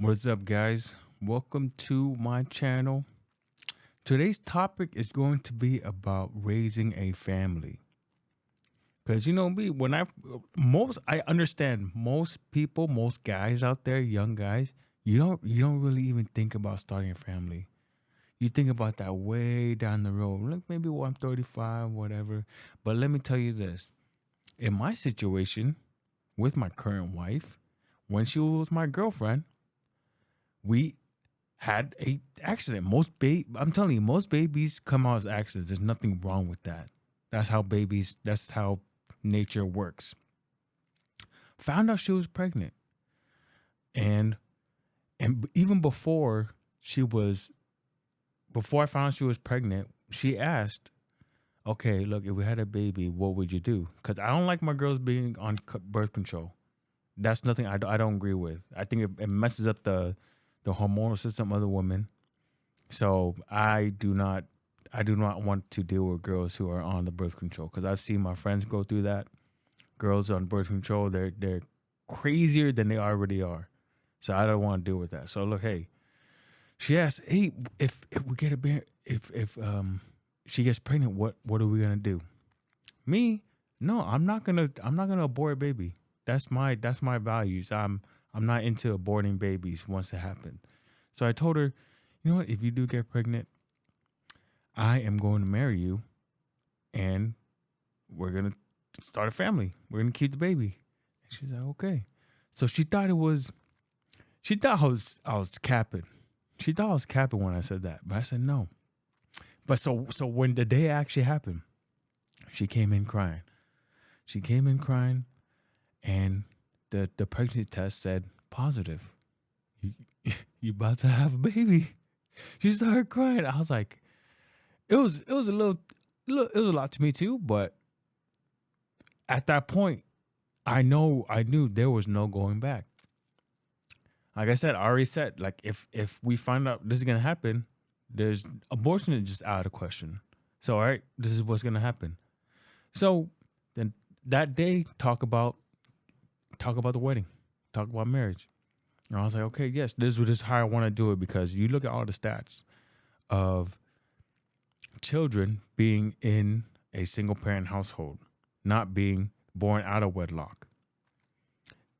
What's up, guys? Welcome to my channel. Today's topic is going to be about raising a family. Because you know me, when I understand most people, most guys out there, young guys, you don't really even think about starting a family. You think about that way down the road. Like maybe when I'm 35, whatever. But let me tell you this. In my situation with my current wife, when she was my girlfriend, we had a accident. I'm telling you, most babies come out as accidents. There's nothing wrong with that. That's how nature works. Found out she was pregnant. And even before I found out she was pregnant, she asked, "Okay, look, if we had a baby, what would you do?" Cuz I don't like my girls being on birth control. That's nothing I don't agree with. I think it messes up the hormonal system of the woman. So I do not want to deal with girls who are on the birth control because I've seen my friends go through that. Girls on birth control, they're crazier than they already are. So I don't want to deal with that. So look, hey, she asked, hey, if we get a bear, if she gets pregnant, what are we gonna do? Me, no, I'm not gonna abort a baby. That's my values. I'm not into aborting babies once it happened. So I told her, you know what, if you do get pregnant, I am going to marry you and we're going to start a family. We're going to keep the baby. And she's like, okay. So she thought I was capping. She thought I was capping when I said that. But I said no. But so when the day actually happened, she came in crying. She came in crying and the pregnancy test said positive. You, you about to have a baby. She started crying. I was like, it was it was a lot to me too, but at that point, I knew there was no going back. Like I said, I already said, like if we find out this is gonna happen, there's abortion is just out of the question. So all right, this is what's gonna happen. So then that day, talk about the wedding, talk about marriage. And I was like, okay, yes, this is how I want to do it because you look at all the stats of children being in a single parent household, not being born out of wedlock.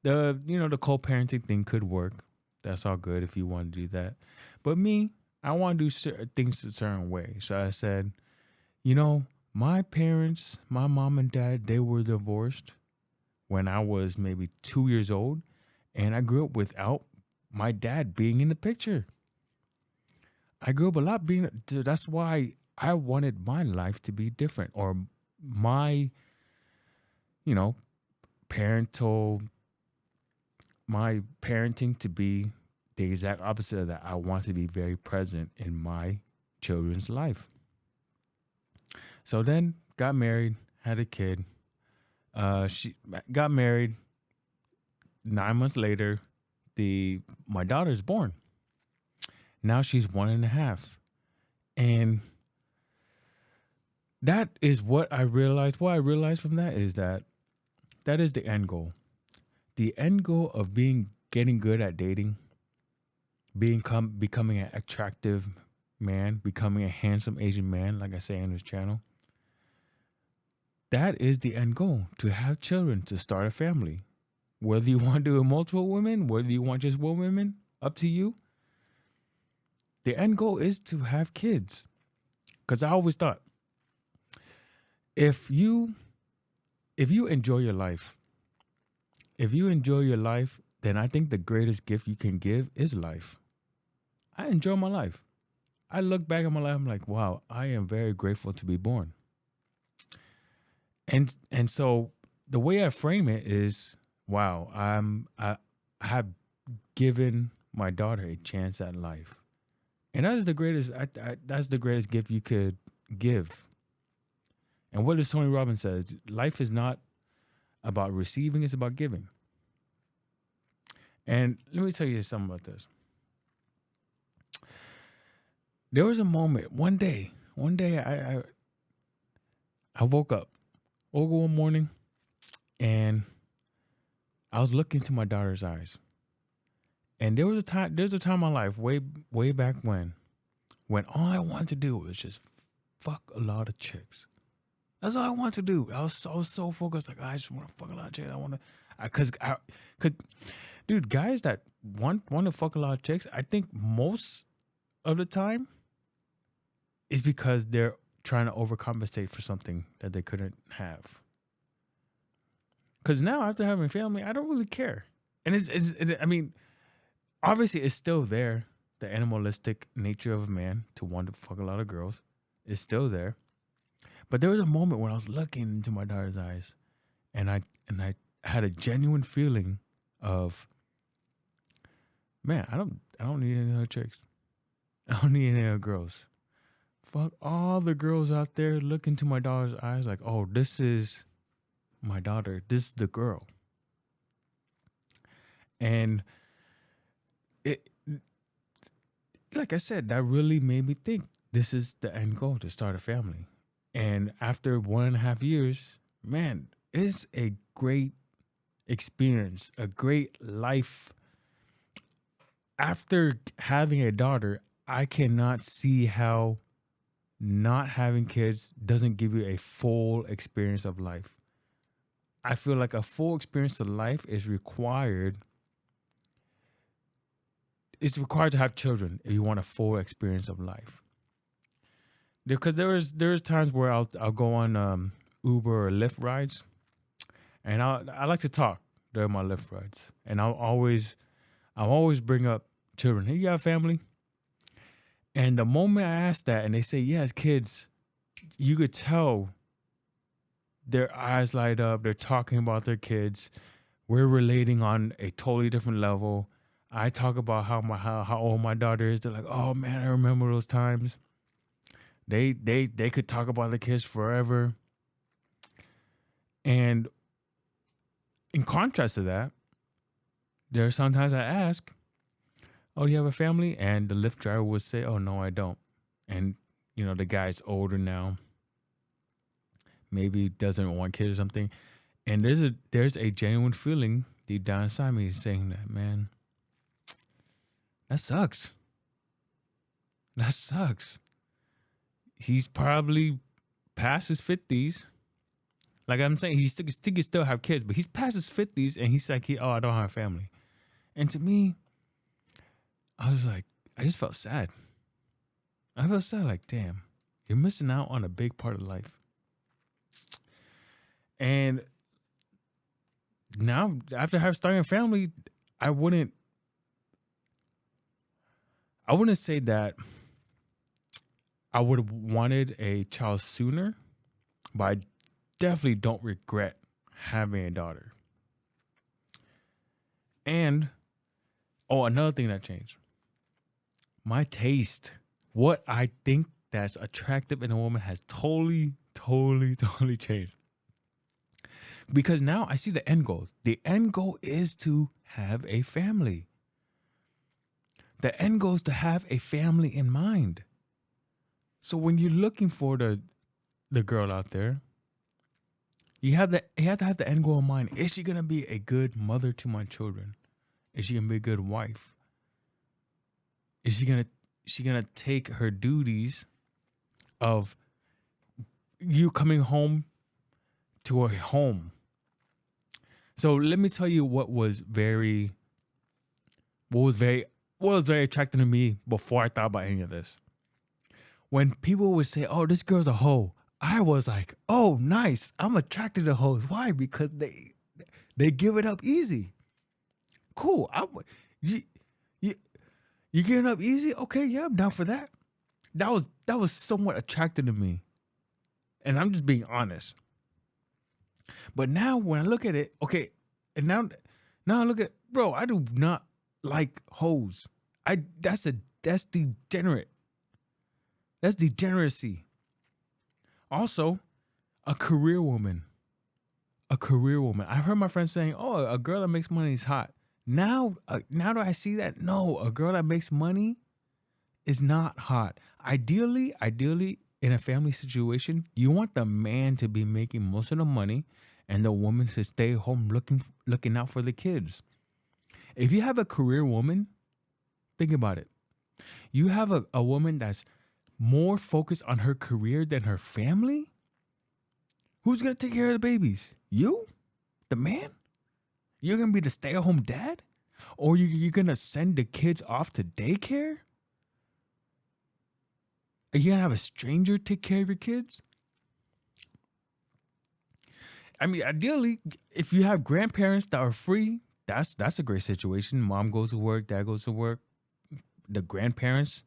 The co-parenting thing could work. That's all good if you want to do that. But me, I want to do things a certain way. So I said, my parents, my mom and dad, they were divorced when I was maybe 2 years old, and I grew up without my dad being in the picture. I grew up a lot being. That's why I wanted my life to be different, or my, you know, parental my parenting to be the exact opposite of that. I want to be very present in my children's life. So then got married, had a kid. She got married. 9 months later, the my daughter's born. Now she's 1.5, and that is what I realized. What I realized from that is that is the end goal. The end goal of getting good at dating, becoming an attractive man, becoming a handsome Asian man, like I say on this channel. That is the end goal, to have children, to start a family. Whether you want to do it multiple women, whether you want just one woman, up to you. The end goal is to have kids. Because I always thought, if you enjoy your life, then I think the greatest gift you can give is life. I enjoy my life. I look back at my life, I'm like, wow, I am very grateful to be born. And so the way I frame it is, wow, I have given my daughter a chance at life, and that is the greatest. That's the greatest gift you could give. And what does Tony Robbins says? Life is not about receiving; it's about giving. And let me tell you something about this. There was a moment one day. I woke up one morning, and I was looking into my daughter's eyes, And there's a time in my life way back when all I wanted to do was just fuck a lot of chicks. That's all I wanted to do. I was so focused, like I just want to fuck a lot of chicks. I want to, cause dude, guys that want to fuck a lot of chicks, I think most of the time is because they're trying to overcompensate for something that they couldn't have. Cause now after having a family, I don't really care, and I mean, obviously it's still there. The animalistic nature of a man to want to fuck a lot of girls is still there. But there was a moment when I was looking into my daughter's eyes, and I had a genuine feeling of, man, I don't need any other chicks. I don't need any other girls. Fuck all the girls out there. Look into my daughter's eyes, like, oh, this is my daughter. This is the girl. And it, like I said, that really made me think this is the end goal, to start a family. And after 1.5 years, man, it's a great experience, a great life. After having a daughter, I cannot see how not having kids doesn't give you a full experience of life. I feel like a full experience of life is required. It's required to have children if you want a full experience of life. Because there's times where I'll go on Uber or Lyft rides, and I like to talk during my Lyft rides, and I'll always bring up children. Hey, you got a family? And the moment I ask that, and they say yes, kids, you could tell their eyes light up. They're talking about their kids. We're relating on a totally different level. I talk about how old my daughter is. They're like, oh man, I remember those times. They could talk about the kids forever. And in contrast to that, there are sometimes I ask, oh, do you have a family? And the Lyft driver would say, oh, no, I don't. And, you know, the guy's older now. Maybe doesn't want kids or something. And there's a genuine feeling deep down inside me saying that, man, that sucks. That sucks. He's probably past his 50s. Like I'm saying, he can still have kids, but he's past his 50s, and he's like, I don't have a family. And to me, I was like, I just felt sad. I felt sad, like, damn, you're missing out on a big part of life. And now, after starting a family, I wouldn't say that I would have wanted a child sooner, but I definitely don't regret having a daughter. And, another thing that changed. My taste, what I think that's attractive in a woman has totally changed. Because now I see the end goal. The end goal is to have a family. The end goal is to have a family in mind. So when you're looking for the girl out there, you have to have the end goal in mind. Is she gonna be a good mother to my children? Is she gonna be a good wife? Is she gonna take her duties of you coming home to a home? So let me tell you what was very attractive to me before I thought about any of this. When people would say, "Oh, this girl's a hoe," I was like, "Oh, nice. I'm attracted to hoes." Why? Because they give it up easy. Cool. You giving up easy? Okay, yeah, I'm down for that. That was somewhat attractive to me, and I'm just being honest. But now when I look at it, okay, and now I look at, bro, I do not like hoes. That's degenerate. That's degeneracy. Also, a career woman. I've heard my friends saying, "Oh, a girl that makes money is hot." Now do I see that? No, a girl that makes money is not hot. Ideally, in a family situation, you want the man to be making most of the money and the woman to stay home looking out for the kids. If you have a career woman, think about it. You have a woman that's more focused on her career than her family. Who's gonna take care of the babies? You, the man? You're gonna be the stay-at-home dad, or you're gonna send the kids off to daycare? Are you gonna have a stranger take care of your kids? I mean, ideally, if you have grandparents that are free, that's a great situation. Mom goes to work, dad goes to work. The grandparents,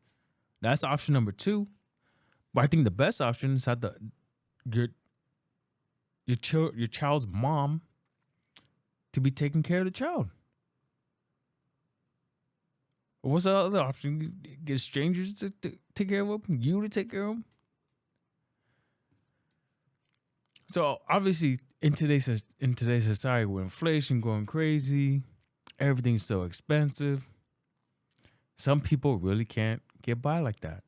that's option number two. But I think the best option is that your child's mom to be taking care of the child. What's the other option? Get strangers to take care of them? You to take care of them? So obviously, in today's society, with inflation going crazy, everything's so expensive. Some people really can't get by like that.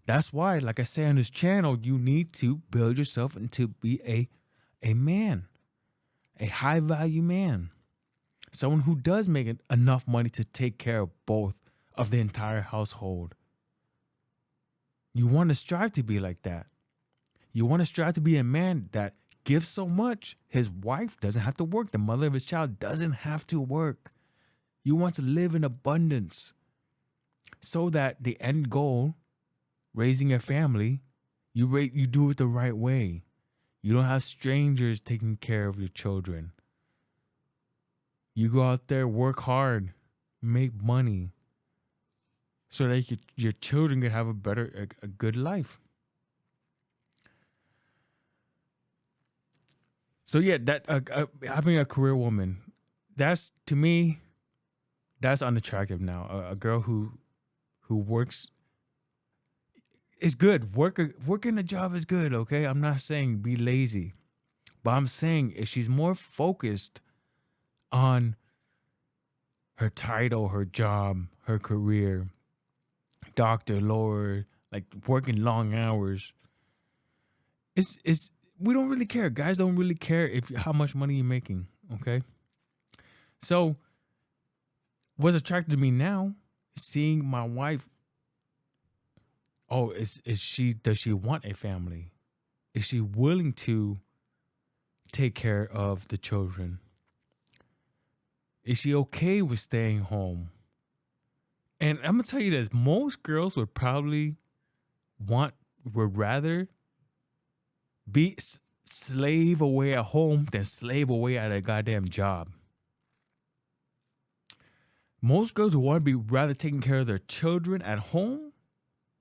That's why, like I say on this channel, you need to build yourself into be a man, a high value man, someone who does make enough money to take care of both of the entire household. You want to strive to be like that. You want to strive to be a man that gives so much, his wife doesn't have to work. The mother of his child doesn't have to work. You want to live in abundance so that the end goal, raising a family, you do it the right way. You don't have strangers taking care of your children. You go out there, work hard, make money so that your children can have a good life. So yeah, that having a career woman, that's, to me, that's unattractive now. A girl who works is good. Working a job is good, okay? I'm not saying be lazy. But I'm saying if she's more focused on her title, her job, her career, doctor, lawyer, like working long hours, it's we don't really care. Guys don't really care how much money you're making, okay? So what's attracted to me now, seeing my wife, does she want a family? Is she willing to take care of the children? Is she okay with staying home? And I'm gonna tell you this, most girls would rather be slave away at home than slave away at a goddamn job. Most girls would want to be rather taking care of their children at home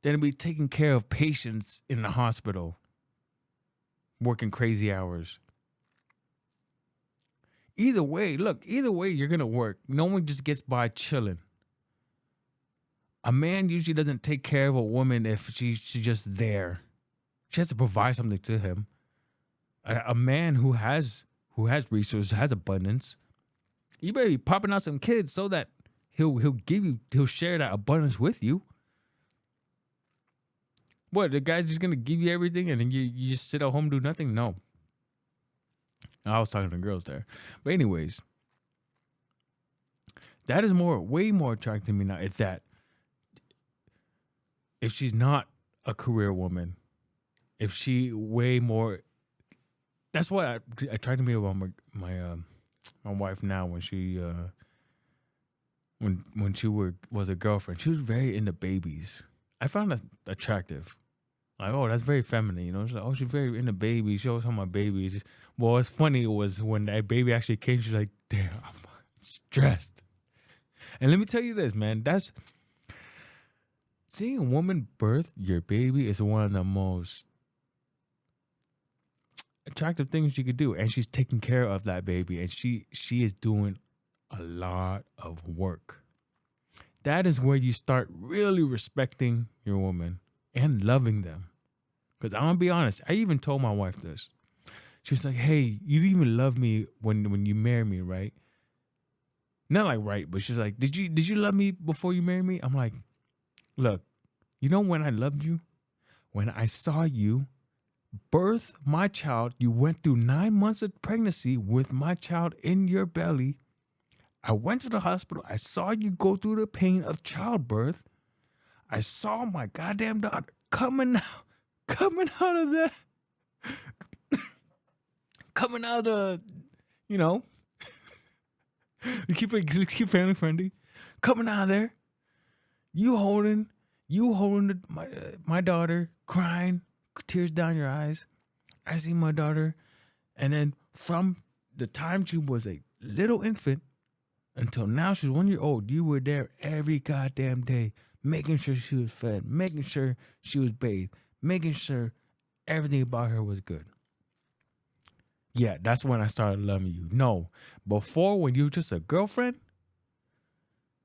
than to be taking care of patients in the hospital, working crazy hours. Either way, you're going to work. No one just gets by chilling. A man usually doesn't take care of a woman if she's just there. She has to provide something to him. A man who has resources, has abundance, you better be popping out some kids so that he'll share that abundance with you. What, the guy's just gonna give you everything and then you just sit at home and do nothing? No. I was talking to girls there. But anyways, that is way more attractive to me now. If she's not a career woman, if she way more, that's what I tried to meet about my wife now when she when she was a girlfriend. She was very into babies. I found that attractive. Like, oh, that's very feminine, you know. She's like, oh, she's very into babies. She always talking about babies. Well, what's funny was when that baby actually came, she's like, damn, I'm stressed. And let me tell you this, man. That's seeing a woman birth your baby is one of the most attractive things you could do. And she's taking care of that baby, and she is doing a lot of work. That is where you start really respecting your woman and loving them. Because I'm gonna be honest, I even told my wife this. She was like, hey, you didn't even love me when you married me, right? Not like right, but she's like, did you love me before you married me? I'm like, look, you know when I loved you? When I saw you birth my child, you went through 9 months of pregnancy with my child in your belly. I went to the hospital. I saw you go through the pain of childbirth. I saw my goddamn daughter coming out of that, coming out of, you know, keep family friendly, coming out of there. You holding my daughter, crying, tears down your eyes. I see my daughter, and then from the time she was a little infant until now she's 1 year old, you were there every goddamn day, making sure she was fed, making sure she was bathed, making sure everything about her was good. Yeah, that's when I started loving you. No, before, when you were just a girlfriend,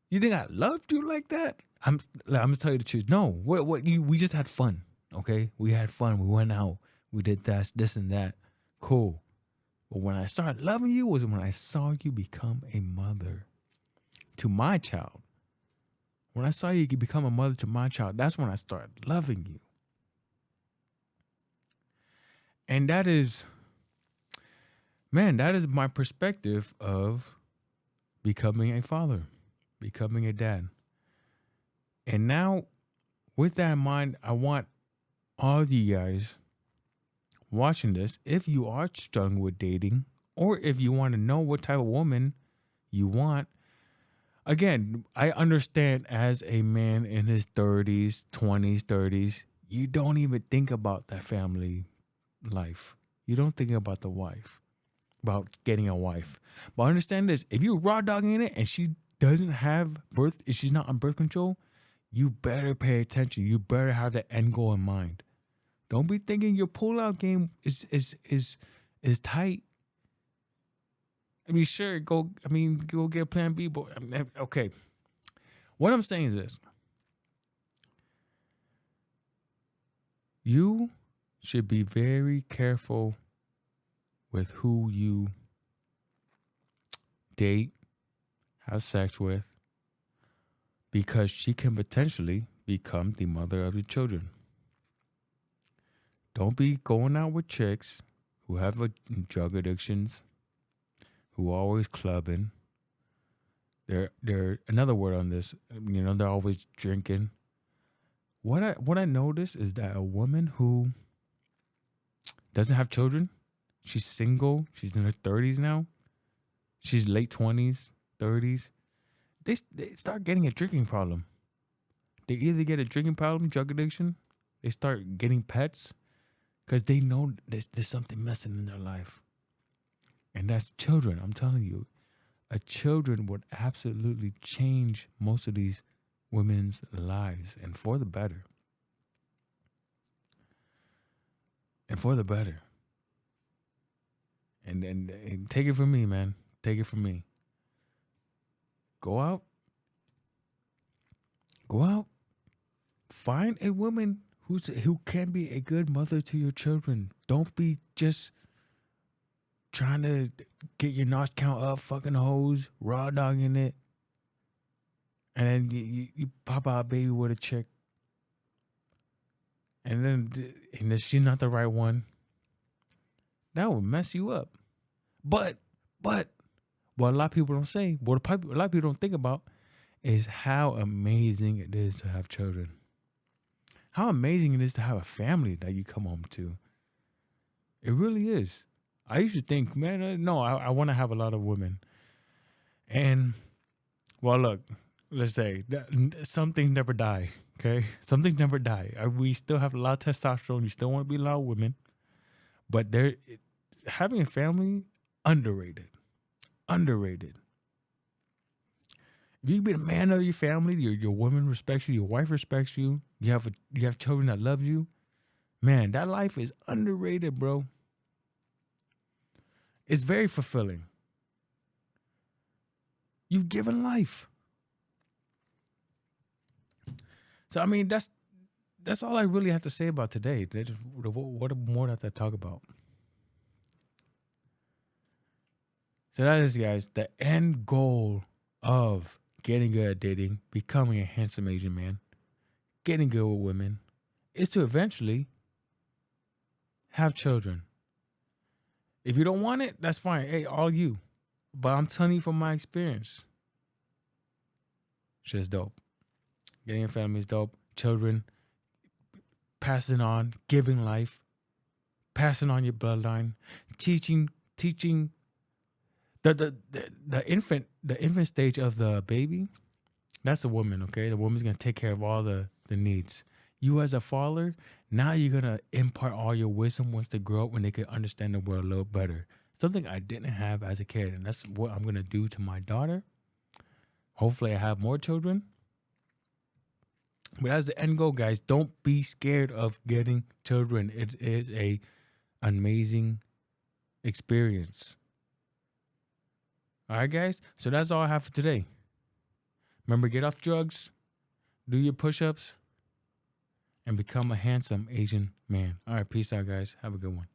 you think I loved you like that? I'm gonna tell you the truth. No, we just had fun. Okay, we had fun. We went out. We did this and that. Cool. But when I started loving you was when I saw you become a mother to my child. When I saw you become a mother to my child, that's when I started loving you. And that is my perspective of becoming a father, becoming a dad. And now, with that in mind, I want all of you guys watching this, if you are struggling with dating, or if you want to know what type of woman you want. Again, I understand as a man in his 30s, 20s, 30s, you don't even think about that family life. You don't think about the wife, about getting a wife. But understand this, if you're raw dogging it and she doesn't have if she's not on birth control, you better pay attention. You better have the end goal in mind. Don't be thinking your pullout game is tight. I mean, sure, go get plan B, but okay. What I'm saying is this. You should be very careful with who you date, have sex with, because she can potentially become the mother of your children. Don't be going out with chicks who have drug addictions, who are always clubbing. They're another word on this. They're always drinking. What I notice is that a woman who doesn't have children, she's single, she's in her 30s now, she's late 20s, 30s, they start getting a drinking problem. They either get a drinking problem, drug addiction, they start getting pets, because they know there's something missing in their life. And that's children. I'm telling you, a children would absolutely change most of these women's lives, and for the better. And for the better. And take it from me, man. Take it from me. Go out. Find a woman who can be a good mother to your children. Don't be just trying to get your notch count up, fucking hoes, raw dogging it, and then you pop out a baby with a chick, and if she's not the right one, that will mess you up. But what a lot of people don't say, what a lot of people don't think about, is how amazing it is to have children. How amazing it is to have a family that you come home to. It really is. I used to think, man, no, I want to have a lot of women. And, well, look, let's say some things never die, okay? Some things never die. We still have a lot of testosterone. You still want to be a lot of women. But having a family, underrated. Underrated. If you can be the man of your family, your woman respects you, your wife respects you, you have children that love you, man, that life is underrated, bro. It's very fulfilling. You've given life. So, I mean, that's all I really have to say about today. What more do I have to talk about? So that is, guys, the end goal of getting good at dating, becoming a handsome Asian man, getting good with women, is to eventually have children. If you don't want it, that's fine. Hey, all you. But I'm telling you from my experience, Shit's dope. Getting a family is dope. Children, passing on, giving life, passing on your bloodline, teaching the infant stage of the baby. That's the woman, okay? The woman's gonna take care of all the needs. You as a father, now you're gonna impart all your wisdom once they grow up, when they can understand the world a little better. Something I didn't have as a kid, and that's what I'm gonna do to my daughter. Hopefully, I have more children. But as the end goal, guys, don't be scared of getting children. It is a amazing experience. All right, guys. So that's all I have for today. Remember, get off drugs, do your push-ups, and become a handsome Asian man. All right, peace out, guys. Have a good one.